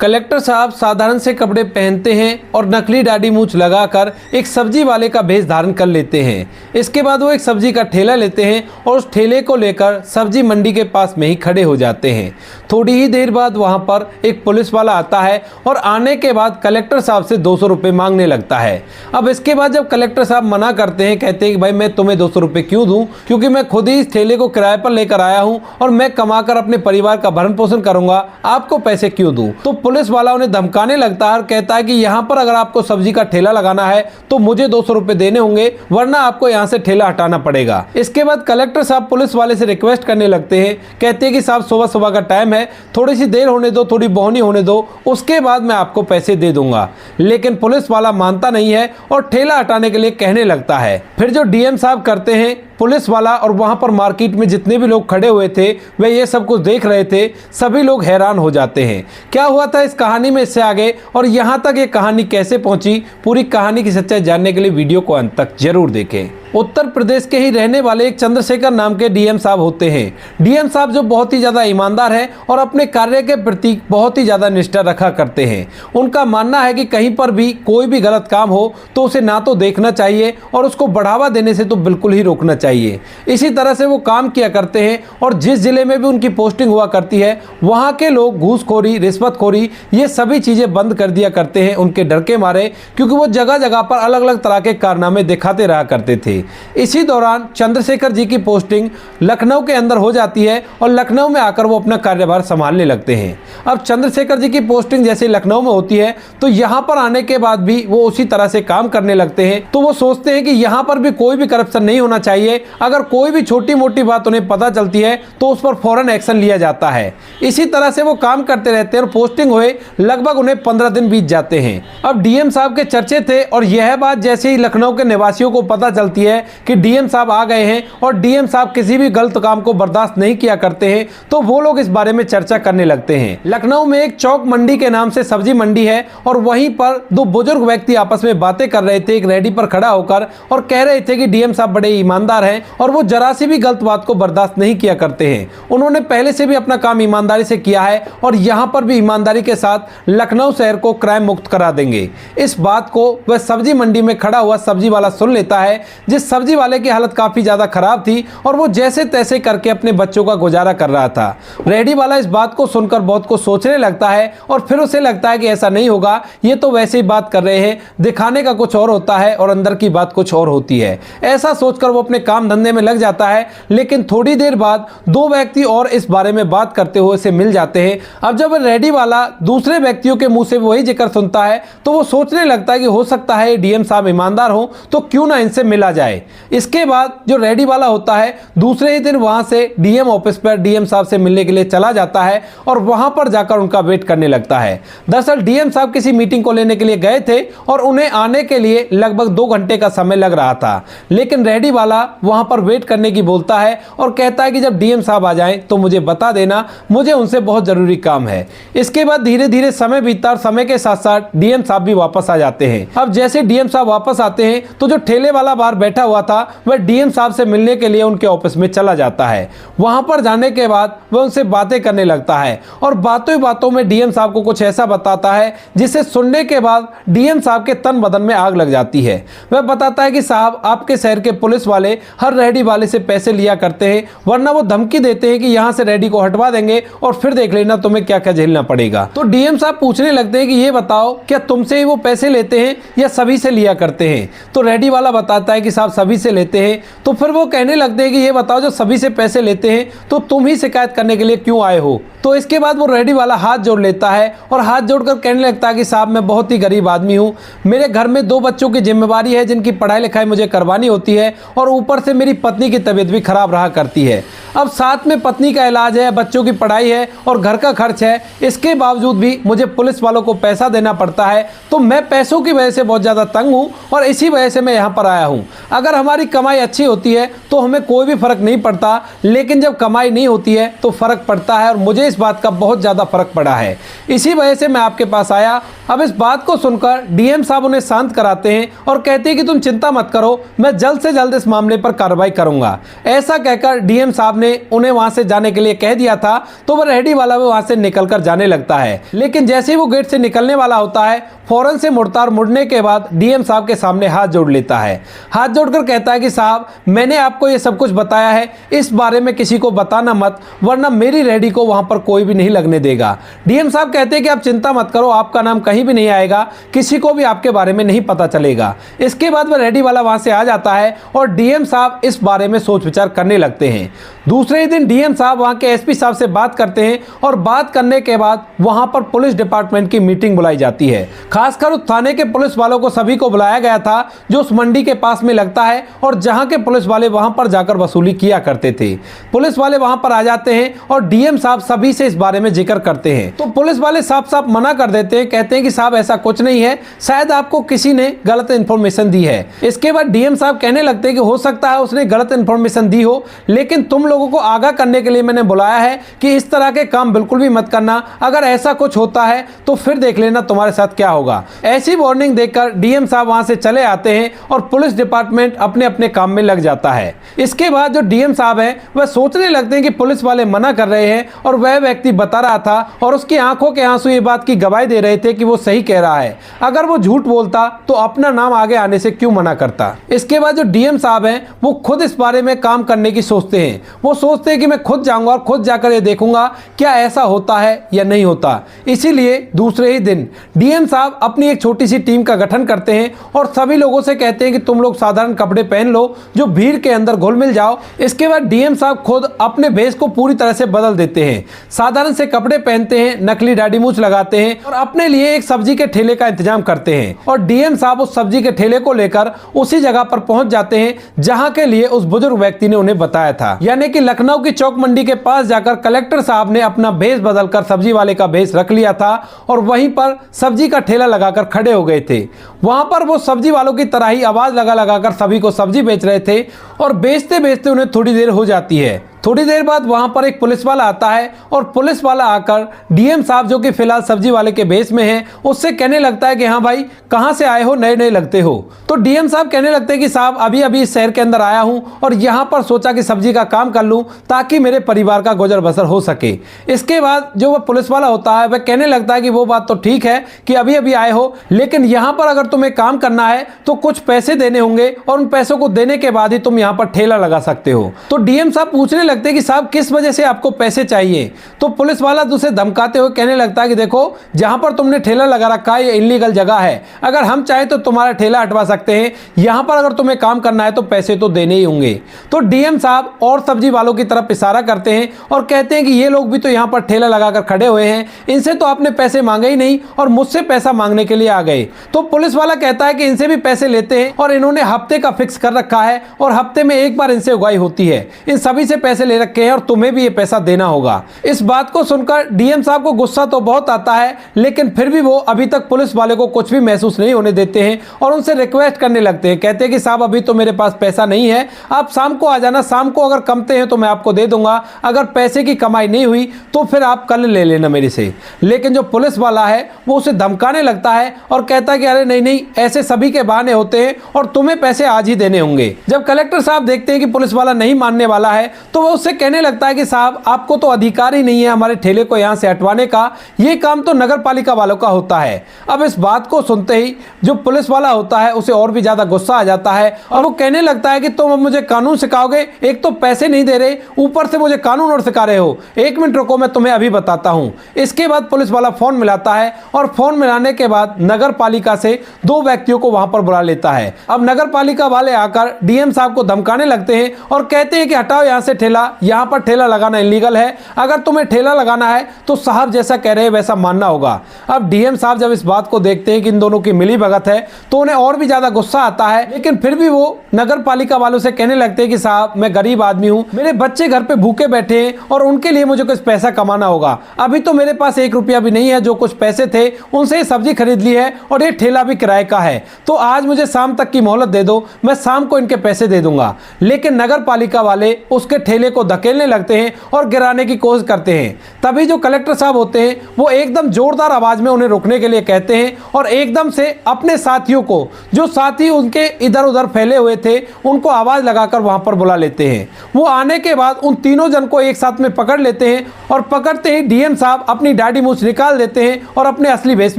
Collector साहब साधारण से कपड़े पहनते हैं और नकली दाढ़ी मूंछ लगाकर एक सब्जी वाले का भेष धारण कर लेते हैं। इसके बाद वो एक सब्जी का ठेला लेते हैं और उस ठेले को लेकर सब्जी मंडी के पास में ही खड़े हो जाते हैं। थोड़ी ही देर बाद वहां पर एक पुलिस वाला आता है और आने के बाद कलेक्टर साहब से 200 रुपये मांगने लगता है। अब इसके बाद जब कलेक्टर साहब मना करते हैं, कहते हैं कि भाई मैं तुम्हें 200 रुपये क्यों दूं, क्योंकि मैं खुद ही इस ठेले को किराए पर लेकर आया हूं और मैं कमाकर अपने परिवार का भरण पोषण करूंगा, आपको पैसे क्यों दूं। तो पुलिस वाला उन्हें धमकाने लगता है और कहता है कि यहाँ पर अगर आपको सब्जी का ठेला लगाना है तो मुझे 200 रुपये देने होंगे, वरना आपको यहाँ से ठेला हटाना पड़ेगा। इसके बाद कलेक्टर साहब पुलिस वाले से रिक्वेस्ट करने लगते हैं, कहते हैं कि साहब सुबह सुबह का टाइम है, थोड़ी सी देर होने दो, थोड़ी बोहनी होने दो, उसके बाद मैं आपको पैसे दे दूंगा। लेकिन पुलिस वाला मानता नहीं है और ठेला हटाने के लिए कहने लगता है। फिर जो डीएम साहब करते हैं, पुलिस वाला और वहां पर मार्केट में जितने भी लोग खड़े हुए थे वे ये सब कुछ देख रहे थे, सभी लोग हैरान हो जाते हैं। क्या हुआ था इस कहानी में इससे आगे और यहां तक ये कहानी कैसे पहुंची, पूरी कहानी की सच्चाई जानने के लिए वीडियो को अंत तक जरूर देखें। उत्तर प्रदेश के ही रहने वाले एक चंद्रशेखर नाम के डीएम साहब होते हैं। डीएम साहब जो बहुत ही ज़्यादा ईमानदार है और अपने कार्य के प्रति बहुत ही ज़्यादा निष्ठा रखा करते हैं। उनका मानना है कि कहीं पर भी कोई भी गलत काम हो तो उसे ना तो देखना चाहिए और उसको बढ़ावा देने से तो बिल्कुल ही रोकना चाहिए। इसी तरह से वो काम किया करते हैं और जिस जिले में भी उनकी पोस्टिंग हुआ करती है वहाँ के लोग घूसखोरी, रिश्वतखोरी, ये सभी चीज़ें बंद कर दिया करते हैं उनके डर के मारे, क्योंकि वो जगह जगह पर अलग अलग तरह के कारनामे दिखाते रहा करते थे। इसी दौरान चंद्रशेखर जी की पोस्टिंग लखनऊ के अंदर हो जाती है और लखनऊ में आकर वो अपना कार्यभार संभालने लगते हैं। अब चंद्रशेखर जी की पोस्टिंग जैसे लखनऊ में होती है तो यहाँ पर आने के बाद भी वो उसी तरह से काम करने लगते हैं। तो वो सोचते हैं कि यहाँ पर भी कोई भी करप्शन नहीं होना चाहिए, अगर कोई भी छोटी मोटी बात उन्हें पता चलती है तो उस पर फौरन एक्शन लिया जाता है। इसी तरह से वो काम करते रहते हैं और पोस्टिंग हुए लगभग उन्हें 15 दिन बीत जाते हैं। अब डीएम साहब के चर्चे थे और यह बात जैसे ही लखनऊ के निवासियों को पता चलती है कि डीएम साहब आ गए हैं और डीएम साहब किसी भी गलत काम को बर्दाश्त नहीं किया करते हैं, तो वो लोग इस बारे में चर्चा करने लगते हैं। लखनऊ में एक चौक मंडी के नाम से सब्जी मंडी है और वहीं पर दो बुजुर्ग व्यक्ति आपस में बातें कर रहे थे एक रेडी पर खड़ा होकर और कह रहे थे कि डीएम साहब बड़े ईमानदार हैं और वो जरा सी भी गलत बात को बर्दाश्त नहीं किया करते हैं। उन्होंने पहले से भी अपना काम ईमानदारी से किया है और यहाँ पर भी ईमानदारी के साथ लखनऊ शहर को क्राइम मुक्त करा देंगे। इस बात को वह सब्जी मंडी में खड़ा हुआ सब्जी वाला सुन लेता है। जिस सब्जी वाले की हालत काफी ज्यादा खराब थी और वो जैसे तैसे करके अपने बच्चों का गुजारा कर रहा था। रेडी वाला इस बात को सुनकर बहुत कुछ सोचने लगता है और फिर उसे लगता है कि ऐसा नहीं होगा, ये तो वैसे ही बात कर रहे हैं, दिखाने का कुछ और होता है और अंदर की बात कुछ और होती है। ऐसा सोचकर वो अपने काम धंधे में लग जाता है। लेकिन थोड़ी देर बाद दो व्यक्ति और इस बारे में बात करते हुए से मिल जाते हैं। अब जब रेडी वाला दूसरे व्यक्तियों के मुंह से वही जिक्र सुनता है तो वो सोचने लगता है कि हो सकता है डीएम साहब ईमानदार हो तो क्यों ना इनसे मिला जाए। इसके बाद जो रेडी वाला होता है दूसरे ही दिन वहां से डीएम ऑफिस पर डीएम साहब से मिलने के लिए चला जाता है और वहां पर जाकर उनका वेट करने लगता है। दरअसल डीएम साहब किसी मीटिंग को लेने के लिए गए थे और उन्हें आने के लिए लगभग 2 घंटे का समय लग रहा था। लेकिन रेडी वाला वहां पर वेट करने की बोलता है और कहता है कि जब डीएम साहब आ जाएं तो मुझे बता देना, मुझे उनसे बहुत जरूरी काम है। इसके बाद धीरे धीरे समय बीतता और समय के साथ साथ डीएम साहब भी वापस आ जाते हैं। अब जैसे डीएम साहब वापस आते हैं तो जो ठेले वाला बाहर बैठा हुआ था वह डीएम साहब से मिलने के लिए उनके ऑफिस में चला जाता है। वहां पर जाने के बाद वह उनसे बातें करने लगता है और बातों ही बातों में डीएम साहब को कुछ ऐसा बताता है जिसे सुनने के बाद डीएम साहब के तन बदन में आग लग जाती है। वह बताता है कि साहब आपके शहर के पुलिस वाले हर रेडी वाले से पैसे लिया करते हैं, वरना वो धमकी देते हैं कि यहाँ से रेडी को हटवा देंगे और फिर देख लेना तुम्हें क्या क्या झेलना पड़ेगा। तो डीएम साहब पूछने लगते हैं कि ये बताओ क्या तुमसे ही वो पैसे लेते हैं या सभी से लिया करते हैं। तो रेडी वाला बताता है कि साहब सभी से लेते हैं। तो फिर वो कहने लगते हैं कि ये बताओ जो सभी से पैसे लेते हैं तो तुम ही शिकायत करने के लिए क्यों आए हो। तो इसके बाद वो रेडी वाला हाथ जोड़ लेता है और हाथ जोड़कर कहने लगता है कि साहब मैं बहुत ही गरीब आदमी हूँ, मेरे घर में 2 बच्चों की जिम्मेवारी है जिनकी पढ़ाई लिखाई मुझे करवानी होती है और ऊपर से मेरी पत्नी की तबीयत भी खराब रहा करती है। अब साथ में पत्नी का इलाज है, बच्चों की पढ़ाई है और घर का खर्च है, इसके बावजूद भी मुझे पुलिस वालों को पैसा देना पड़ता है। तो मैं पैसों की वजह से बहुत ज़्यादा तंग हूँ और इसी वजह से मैं यहाँ पर आया हूँ। अगर हमारी कमाई अच्छी होती है तो हमें कोई भी फर्क नहीं पड़ता, लेकिन जब कमाई नहीं होती है तो फर्क पड़ता है और मुझे इस बात का बहुत ज़्यादा फर्क पड़ा है, इसी वजह से मैं आपके पास आया। अब इस बात को सुनकर डीएम साहब उन्हें शांत कराते हैं और कहते हैं कि तुम चिंता मत करो, मैं जल्द से जल्द इस मामले पर कार्रवाई करूंगा। ऐसा कहकर डीएम साहब ने उन्हें वहां से जाने के लिए कह दिया था, तो वह रेहड़ी वाला भी वहां से निकलकर जाने लगता है। लेकिन जैसे ही वो गेट से निकलने वाला होता है, फौरन से मुड़ता और मुड़ने के बाद डीएम साहब के सामने हाथ जोड़ लेता है। हाथ जोड़कर कहता है कि साहब, मैंने आपको ये सब कुछ बताया है, इस बारे में किसी को बताना मत, वरना मेरी रेहड़ी को वहां पर कोई भी नहीं लगने देगा। डीएम साहब कहते हैं कि आप चिंता मत करो, आपका नाम कहीं भी नहीं आएगा, किसी को भी आपके बारे में नहीं पता चलेगा। इसके बाद वह रेहड़ी वाला वहां से आ जाता है और डीएम साहब इस बारे में सोच विचार करने लगते हैं। दूसरे ही दिन डीएम साहब वहां के एसपी साहब से बात करते हैं और बात करने के बाद वहां पर पुलिस डिपार्टमेंट की मीटिंग बुलाई जाती है। खासकर उस थाने के पुलिस वालों को सभी को बुलाया गया था जो उस मंडी के पास में लगता है और जहां के पुलिस वाले वहां पर जाकर वसूली किया करते थे। पुलिस वाले वहां पर आ जाते हैं और डीएम साहब सभी से इस बारे में जिक्र करते हैं, तो पुलिस वाले साफ साफ मना कर देते हैं, कहते हैं कि साहब ऐसा कुछ नहीं है, शायद आपको किसी ने गलत इंफॉर्मेशन दी है। इसके बाद डीएम साहब कहने लगते हैं कि हो सकता है उसने गलत इंफॉर्मेशन दी हो, लेकिन तुम लोगों को आगाह करने के लिए मैंने बुलाया है कि इस तरह के काम बिल्कुल भी मत करना, अगर ऐसा कुछ होता है तो फिर देख लेना तुम्हारे साथ क्या होगा। ऐसी वार्निंग देकर डीएम साहब वहां से चले आते हैं और पुलिस डिपार्टमेंट अपने अपने काम में लग जाता है। इसके बाद जो डीएम साहब हैं वह सोचने लगते हैं कि पुलिस वाले मना कर रहे हैं और वह व्यक्ति बता रहा था और उसकी आंखों के आंसू ये बात की गवाही दे रहे थे कि वो सही कह रहा है, अगर वो झूठ बोलता तो अपना नाम आगे आने से क्यों मना करता। इसके बाद जो डीएम साहब हैं वो खुद इस बारे में काम करने की सोचते हैं। वो सोचते हैं कि मैं खुद जाऊंगा और खुद जाकर ये देखूंगा क्या ऐसा होता है या नहीं होता। इसीलिए दूसरे ही दिन डीएम साहब अपनी एक छोटी सी टीम का गठन करते हैं और सभी लोगों से कहते हैं कि तुम लोग साधारण कपड़े पहन लो, जो भीड़ के अंदर घुल मिल जाओ। इसके बाद डीएम साहब खुद अपने भेष को पूरी तरह से बदल देते हैं, साधारण से कपड़े पहनते हैं, नकली दाढ़ी मूंछ लगाते हैं और अपने लिए एक सब्जी के ठेले का इंतजाम करते हैं। और डीएम साहब उस सब्जी के ठेले को लेकर उसी जगह पर पहुंच जाते हैं जहां के लिए उस बुजुर्ग व्यक्ति ने उन्हें बताया था, यानी कि लखनऊ की चौक मंडी के पास जाकर कलेक्टर साहब ने अपना भेष बदलकर सब्जी वाले का भेष रख लिया था और वहीं पर सब्जी का ठेला लगाकर खड़े हो गए थे। वहां पर वो सब्जी वालों की तरह ही आवाज लगा लगाकर सभी को सब्जी बेच रहे थे और बेचते बेचते उन्हें थोड़ी देर हो जाती है। थोड़ी देर बाद वहां पर एक पुलिस वाला आता है और पुलिस वाला आकर डीएम साहब जो कि फिलहाल सब्जी वाले के भेष में हैं उससे कहने लगता है कि हाँ भाई, कहां से आए हो, नए नए लगते हो। तो डीएम साहब कहने लगते हैं कि साहब अभी अभी इस शहर के अंदर आया हूं और यहां पर सोचा कि सब्जी का काम कर लूं ताकि मेरे परिवार का गुजर बसर हो सके। इसके बाद जो वह पुलिस वाला होता है वह कहने लगता है कि वो बात तो ठीक है कि अभी अभी आए हो, लेकिन यहाँ पर अगर तुम्हें काम करना है तो कुछ पैसे देने होंगे और उन पैसों को देने के बाद ही तुम यहाँ पर ठेला लगा सकते हो। तो डीएम साहब पूछने लगते हैं कि साहब किस वजह से आपको पैसे चाहिए। तो पुलिस वाला दूसरे धमकाते हुए कहने लगता है कि देखो, जहां पर तुमने ठेला लगा रखा है ये इलीगल जगह है, अगर हम चाहे तो तुम्हारा ठेला हटवा सकते हैं, यहां पर अगर तुम्हें काम करना है तो पैसे तो देने ही होंगे। तो डीएम साहब और सब्जी वालों की तरफ इशारा करते हैं और कहते हैं कि ये लोग भी तो यहां पर ठेला लगाकर खड़े हुए हैं, इनसे तो आपने पैसे मांगे ही नहीं और मुझसे पैसा मांगने के लिए आ गए। तो पुलिस वाला कहता है कि इनसे भी पैसे लेते हैं और इन्होंने हफ्ते का फिक्स कर रखा है और हफ्ते में एक बार इनसे उगाई होती है, इन सभी से पैसे ले रखे हैं और तुम्हें भी ये पैसा देना होगा। इस बात को सुनकर डीएम साहब को गुस्सा तो बहुत आता है, लेकिन फिर भी वो अभी तक पुलिस वाले को कुछ भी महसूस नहीं होने देते हैं और उनसे रिक्वेस्ट करने लगते हैं। कहते हैं कि साहब अभी तो मेरे पास पैसा नहीं है, आप शाम को आ जाना, शाम को अगर कमते हैं तो मैं आपको दे दूंगा, अगर पैसे की कमाई नहीं हुई तो फिर आप कल ले लेना मेरे से। लेकिन जो पुलिस वाला है वो उसे धमकाने लगता है और कहता है कि अरे नहीं नहीं, ऐसे सभी के बहाने होते हैं और तुम्हें पैसे आज ही देने होंगे। जब कलेक्टर साहब देखते हैं कि पुलिस वाला नहीं मानने वाला है तो वो उससे कहने लगता है कि साहब आपको तो अधिकार ही नहीं है हमारे ठेले को यहाँ से हटवाने का, ये काम तो नगर पालिका वालों का होता है। अब इस बात को सुनते ही जो पुलिस वाला होता है उसे और भी ज्यादा गुस्सा आ जाता है और वो कहने लगता है कि तुम अब मुझे कानून सिखाओगे, एक तो पैसे नहीं दे रहे, ऊपर से मुझे कानून और सिखा रहे हो, एक मिनट रुको मैं तुम्हें अभी बताता हूँ। इसके बाद पुलिस वाला फोन मिलाता है और फोन मिलाने के बाद नगर पालिका से दो व्यक्तियों को वहां पर बुला लेता है। अब नगर पालिका वाले आकर डीएम साहब को धमकाने लगते हैं और कहते हैं कि हटाओ यहाँ से ठेला, यहाँ पर ठेला लगाना इलीगल है, अगर तुम्हें ठेला लगाना है तो साहब जैसा कह रहे हैं वैसा मानना होगा। अब डीएम साहब जब इस बात को देखते हैं कि इन दोनों की मिली भगत है तो उन्हें और भी ज्यादा गुस्सा आता है, लेकिन फिर भी वो नगर पालिका वालों से कहने लगते हैं कि साहब मैं गरीब आदमी हूँ, मेरे बच्चे घर पे भूखे बैठे हैं और उनके लिए मुझे कुछ पैसा कमाना होगा, अभी तो मेरे पास 1 रुपया भी नहीं है, जो कुछ पैसे थे उनसे सब्जी खरीद ली है और ये ठेला भी किराए का है, तो आज मुझे शाम तक की मोहलत दे दो, मैं शाम को इनके पैसे दे दूंगा। लेकिन नगर पालिका वाले उसके ठेले ठेले को धकेलने लगते हैं और गिराने की कोशिश करते हैं। तभी जो कलेक्टर साहब होते हैं वो एकदम जोरदार आवाज में उन्हें रोकने के लिए कहते हैं और एकदम से अपने साथियों को, जो साथी उनके इधर उधर फैले हुए थे, उनको आवाज लगाकर वहां पर बुला लेते हैं। वो आने के बाद उन तीनों जन को एक साथ में पकड़ लेते हैं और पकड़ते ही डीएम साहब अपनी दाढ़ी मूंछ निकाल देते हैं और अपने असली भेष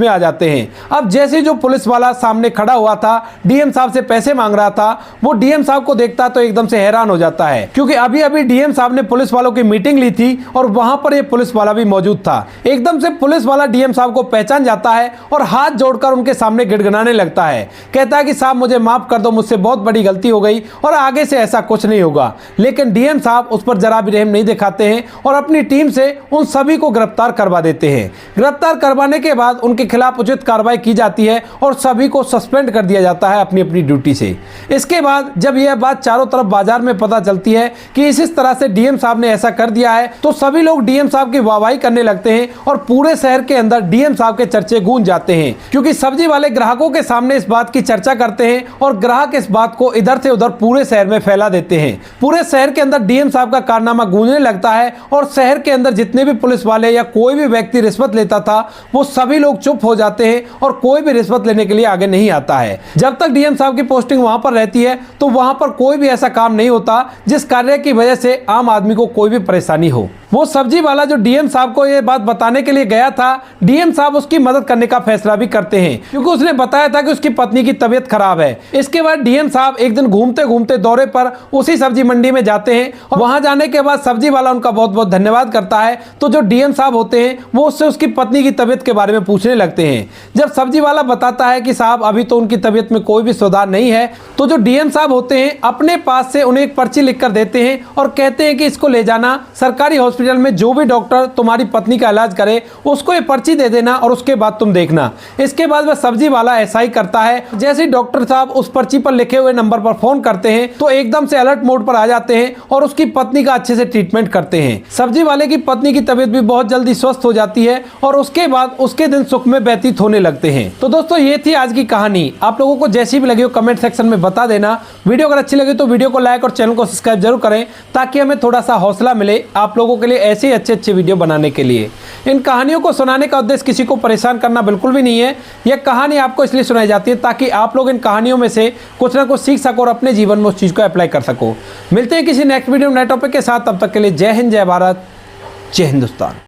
में आ जाते हैं। अब जैसे जो पुलिस वाला सामने खड़ा हुआ था, डीएम साहब से पैसे मांग रहा था, वो डीएम साहब को देखता तो एकदम से हैरान हो जाता है, क्योंकि अभी अभी डीएम साहब ने पुलिस वालों की मीटिंग ली थी और वहां पर ये पुलिस वाला भी मौजूद था। एकदम से पुलिस वाला डीएम साहब को पहचान जाता है और हाथ जोड़कर उनके सामने गिड़गिड़ाने लगता है। कहता है कि साहब मुझे माफ कर दो, मुझसे बहुत बड़ी गलती हो गई और आगे से ऐसा कुछ नहीं होगा। लेकिन डीएम साहब उस पर जरा भी रहम नहीं दिखाते हैं और अपनी टीम से उन सभी को गिरफ्तार करवा देते हैं। गिरफ्तार करवाने के बाद उनके खिलाफ उचित कार्रवाई की जाती है और सभी को सस्पेंड कर दिया जाता है अपनी अपनी ड्यूटी से। इसके बाद जब यह बात चारों तरफ बाजार में पता चलती है कि इस तरह से डीएम साहब ने ऐसा कर दिया है, तो सभी लोग डीएम साहब की वाहवाही करने लगते हैं और पूरे शहर के अंदर डीएम साहब के चर्चे गूंज जाते हैं, क्योंकि सब्जी वाले ग्राहकों के सामने इस बात की चर्चा करते हैं और ग्राहक इस बात को इधर से उधर पूरे शहर में फैला देते हैं। पूरे शहर के अंदर डीएम साहब का कारनामा गूंजने लगता है और शहर के अंदर जितने भी पुलिस वाले या कोई भी व्यक्ति रिश्वत लेता था, वो सभी लोग चुप हो जाते हैं और कोई भी रिश्वत लेने के लिए आगे नहीं आता है। जब तक डीएम साहब की पोस्टिंग वहां पर रहती है तो वहां पर कोई भी ऐसा काम नहीं होता जिस कार्य की वजह से आम आदमी को कोई भी परेशानी हो। वो सब्जी वाला जो डीएम साहब को ये बात बताने के लिए गया था, डीएम साहब उसकी मदद करने का फैसला भी करते हैं, क्योंकि उसने बताया था कि उसकी पत्नी की तबीयत खराब है। इसके बाद डीएम साहब एक दिन घूमते घूमते दौरे पर उसी सब्जी मंडी में जाते हैं और वहां जाने के बाद सब्जी वाला उनका बहुत बहुत धन्यवाद करता है। तो जो डीएम साहब होते हैं वो उससे उसकी पत्नी की तबीयत के बारे में पूछने लगते हैं। जब सब्जी वाला बताता है कि साहब अभी तो उनकी तबीयत में कोई भी सुधार नहीं है, तो जो डीएम साहब होते हैं अपने पास से उन्हें एक पर्ची लिखकर देते हैं और कहते हैं कि इसको ले जाना सरकारी हॉस्पिटल में, जो भी डॉक्टर तुम्हारी पत्नी का इलाज करे उसको ये पर्ची दे देना और उसके बाद तुम देखना। इसके बाद वह सब्जी वाला ऐसा ही करता है। जैसे ही डॉक्टर साहब उस पर्ची पर लिखे हुए नंबर पर फोन करते हैं तो एकदम से अलर्ट मोड पर आ जाते हैं और उसकी पत्नी का अच्छे से ट्रीटमेंट करते हैं। सब्जी वाले की पत्नी की तबीयत भी बहुत जल्दी स्वस्थ हो जाती है और उसके बाद उसके दिन सुख में व्यतीत होने लगते हैं। तो दोस्तों ये थी आज की कहानी। आप लोगों को जैसी भी लगी हो कमेंट सेक्शन में बता देना। वीडियो अगर अच्छी लगी तो वीडियो को लाइक और चैनल को सब्सक्राइब जरूर करें, ताकि हमें थोड़ा सा हौसला मिले आप लोगों के लिए ऐसे ही अच्छे अच्छे वीडियो बनाने के लिए। इन कहानियों को सुनाने का उद्देश्य किसी को परेशान करना बिल्कुल भी नहीं है। यह कहानी आपको इसलिए सुनाई जाती है ताकि आप लोग इन कहानियों में से कुछ ना कुछ सीख सको और अपने जीवन में उस चीज को अप्लाई कर सको। मिलते हैं किसी नेक्स्ट वीडियो में नए टॉपिक के साथ। तब तक के लिए जय हिंद, जय भारत, जय हिंदुस्तान।